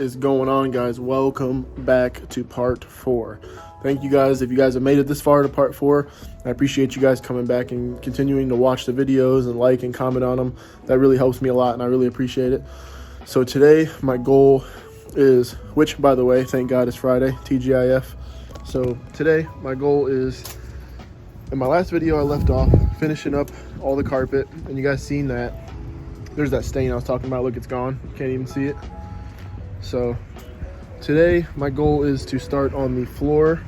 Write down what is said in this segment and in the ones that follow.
is going on, guys? Welcome back to part 4. Thank you guys if you guys have made it this far to part 4. I appreciate you guys coming back and continuing to watch the videos and like and comment on them. That really helps me a lot and I really appreciate it. So today my goal is, which by the way, thank God it's Friday, TGIF. So today my goal is, in my last video I left off finishing up all the carpet, and you guys seen that there's that stain I was talking about. Look, it's gone. You can't even see it. So today my goal is to start on the floor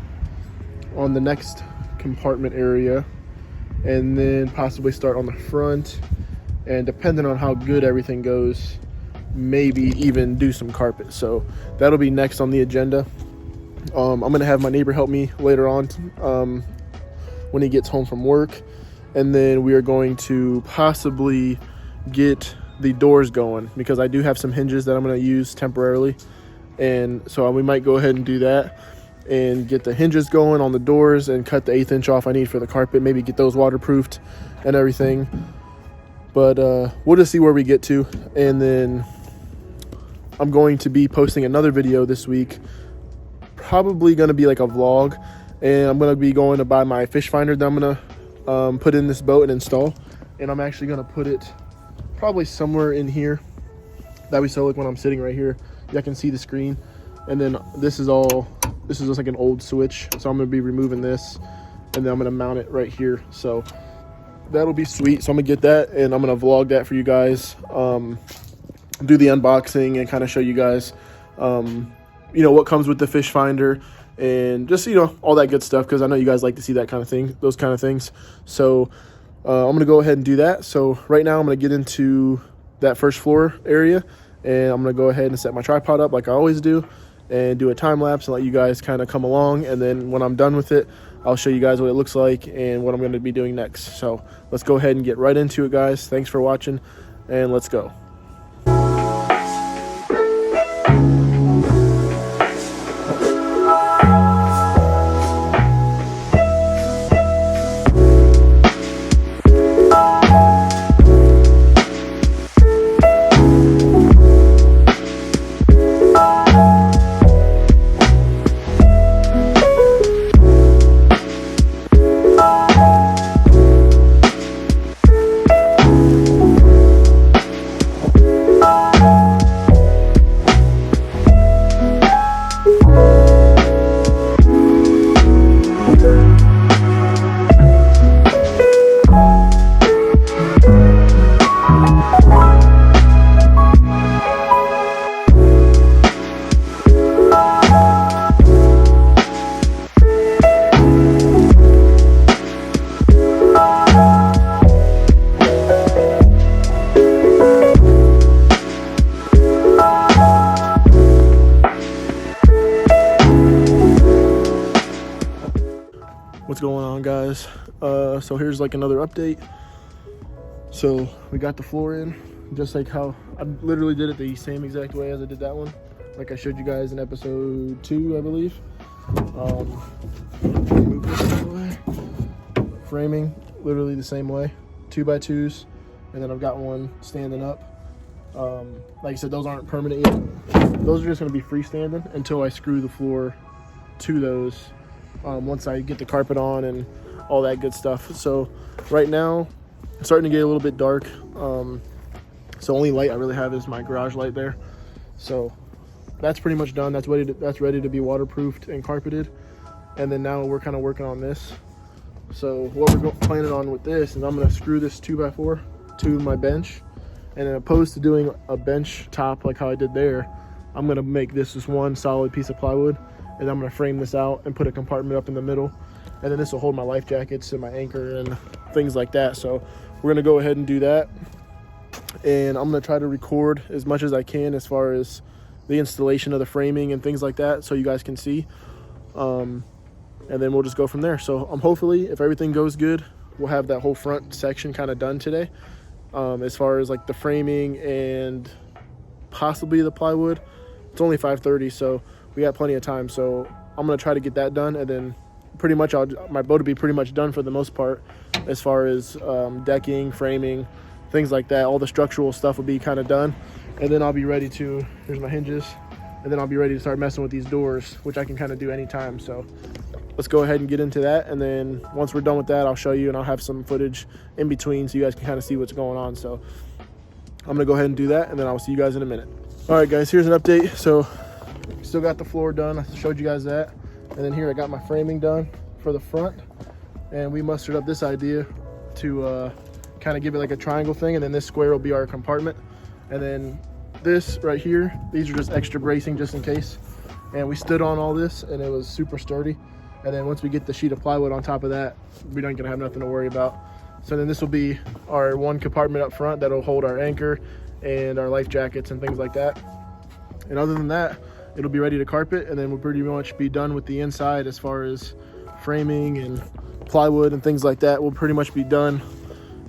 on the next compartment area, and then possibly start on the front, and depending on how good everything goes, maybe even do some carpet. So that'll be next on the agenda. I'm gonna have my neighbor help me later on when he gets home from work, and then we are going to possibly get the doors going, because I do have some hinges that I'm going to use temporarily, and so we might go ahead and do that and get the hinges going on the doors and cut the 1/8 inch off I need for the carpet, maybe get those waterproofed and everything. But we'll just see where we get to. And then I'm going to be posting another video this week, probably going to be like a vlog, and I'm going to be going to buy my fish finder that I'm going to put in this boat and install, and I'm actually going to put it probably somewhere in here. That way, so like when I'm sitting right here, you can see the screen. And then this is just like an old switch, so I'm going to be removing this, and then I'm going to mount it right here. So that'll be sweet. So I'm going to get that, and I'm going to vlog that for you guys, do the unboxing and kind of show you guys you know, what comes with the fish finder, and just, you know, all that good stuff, because I know you guys like to see that kind of thing, those kind of things. So I'm going to go ahead and do that. So right now I'm going to get into that first floor area, and I'm going to go ahead and set my tripod up like I always do and do a time lapse and let you guys kind of come along. And then when I'm done with it, I'll show you guys what it looks like and what I'm going to be doing next. So let's go ahead and get right into it, guys. Thanks for watching, and let's go. What's going on, guys? So here's like another update. So we got the floor in, just like how I literally did it the same exact way as I did that one, like I showed you guys in episode 2, I believe. Move this out of the way. Framing literally the same way, 2x2s, and then I've got one standing up. Like I said, those aren't permanent yet. Those are just going to be freestanding until I screw the floor to those, once I get the carpet on and all that good stuff. So right now it's starting to get a little bit dark, so only light I really have is my garage light there. So that's pretty much done. That's ready to be waterproofed and carpeted. And then now we're kind of working on this. So what we're planning on with this is I'm going to screw this 2x4 to my bench, and then opposed to doing a bench top like how I did there, I'm going to make this just one solid piece of plywood, and I'm going to frame this out and put a compartment up in the middle, and then this will hold my life jackets and my anchor and things like that. So we're going to go ahead and do that, and I'm going to try to record as much as I can as far as the installation of the framing and things like that, so you guys can see, and then we'll just go from there. So hopefully, if everything goes good, we'll have that whole front section kind of done today, as far as like the framing and possibly the plywood. It's only 5:30, so we got plenty of time. So I'm gonna try to get that done, and then pretty much my boat will be pretty much done for the most part, as far as decking, framing, things like that. All the structural stuff will be kind of done, and then I'll be ready to, here's my hinges, and then I'll be ready to start messing with these doors, which I can kind of do anytime. So let's go ahead and get into that, and then once we're done with that, I'll show you, and I'll have some footage in between so you guys can kind of see what's going on. So I'm gonna go ahead and do that, and then I'll see you guys in a minute. All right guys, here's an update. So still got the floor done, I showed you guys that, and then here I got my framing done for the front, and we mustered up this idea to kind of give it like a triangle thing, and then this square will be our compartment, and then this right here, these are just extra bracing just in case. And we stood on all this and it was super sturdy, and then once we get the sheet of plywood on top of that, we don't gonna have nothing to worry about. So then this will be our one compartment up front that'll hold our anchor and our life jackets and things like that. And other than that, it'll be ready to carpet, and then we'll pretty much be done with the inside as far as framing and plywood and things like that. We'll pretty much be done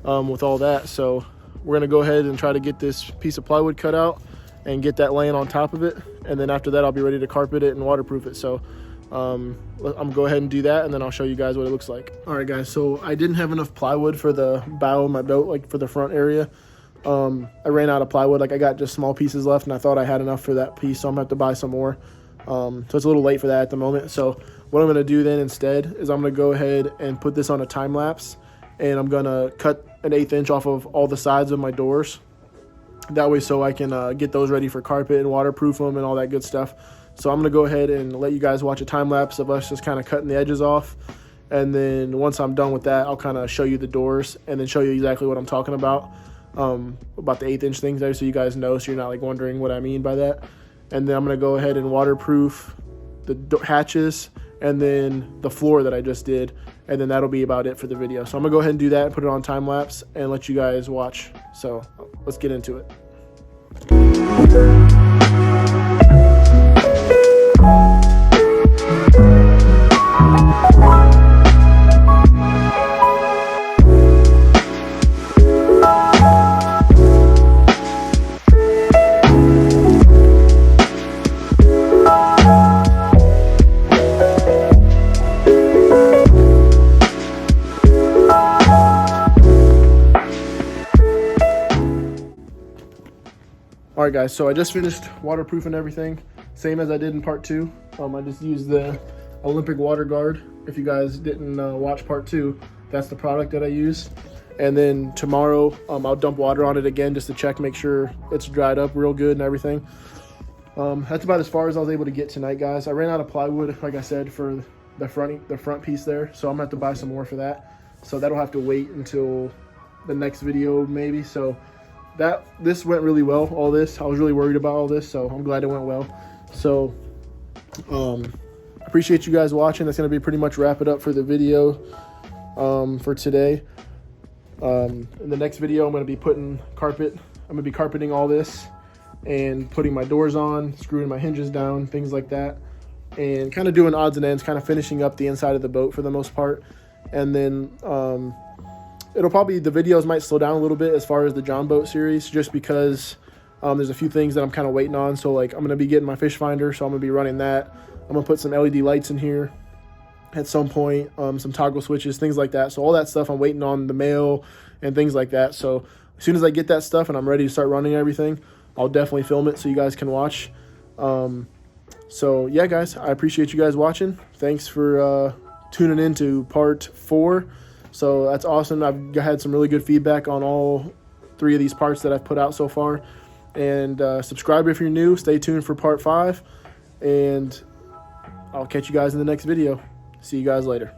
with all that. So we're gonna go ahead and try to get this piece of plywood cut out and get that laying on top of it, and then after that I'll be ready to carpet it and waterproof it. So I'm gonna go ahead and do that, and then I'll show you guys what it looks like. All right guys, so I didn't have enough plywood for the bow of my boat, like for the front area. I ran out of plywood, like I got just small pieces left, and I thought I had enough for that piece, so I'm gonna have to buy some more. So it's a little late for that at the moment. So what I'm gonna do then instead is I'm gonna go ahead and put this on a time lapse, and I'm gonna cut an 1/8 inch off of all the sides of my doors. That way so I can get those ready for carpet and waterproof them and all that good stuff. So I'm gonna go ahead and let you guys watch a time lapse of us just kind of cutting the edges off. And then once I'm done with that, I'll kind of show you the doors and then show you exactly what I'm talking about the 1/8 inch things there, so you guys know, so you're not like wondering what I mean by that. And then I'm gonna go ahead and waterproof the hatches and then the floor that I just did, and then that'll be about it for the video. So I'm gonna go ahead and do that and put it on time lapse and let you guys watch. So let's get into it. All right guys, so I just finished waterproofing everything, same as I did in part 2. I just used the Olympic Water Guard. If you guys didn't watch part 2, that's the product that I used. And then tomorrow I'll dump water on it again just to check, make sure it's dried up real good and everything. That's about as far as I was able to get tonight, guys. I ran out of plywood, like I said, for the front piece there, so I'm gonna have to buy some more for that. So that'll have to wait until the next video maybe. So this went really well, all this. I was really worried about all this, so I'm glad it went well. So appreciate you guys watching. That's going to be pretty much wrap it up for the video for today. In the next video, I'm going to be putting carpet. I'm going to be carpeting all this and putting my doors on, screwing my hinges down, things like that, and kind of doing odds and ends, kind of finishing up the inside of the boat for the most part. And then it'll probably, the videos might slow down a little bit as far as the John Boat series, just because there's a few things that I'm kind of waiting on. So like I'm going to be getting my fish finder, so I'm going to be running that. I'm going to put some LED lights in here at some point, some toggle switches, things like that. So all that stuff I'm waiting on the mail and things like that. So as soon as I get that stuff and I'm ready to start running everything, I'll definitely film it so you guys can watch. So yeah guys, I appreciate you guys watching. Thanks for tuning in to part 4. So that's awesome. I've had some really good feedback on all 3 of these parts that I've put out so far. And subscribe if you're new. Stay tuned for part 5. And I'll catch you guys in the next video. See you guys later.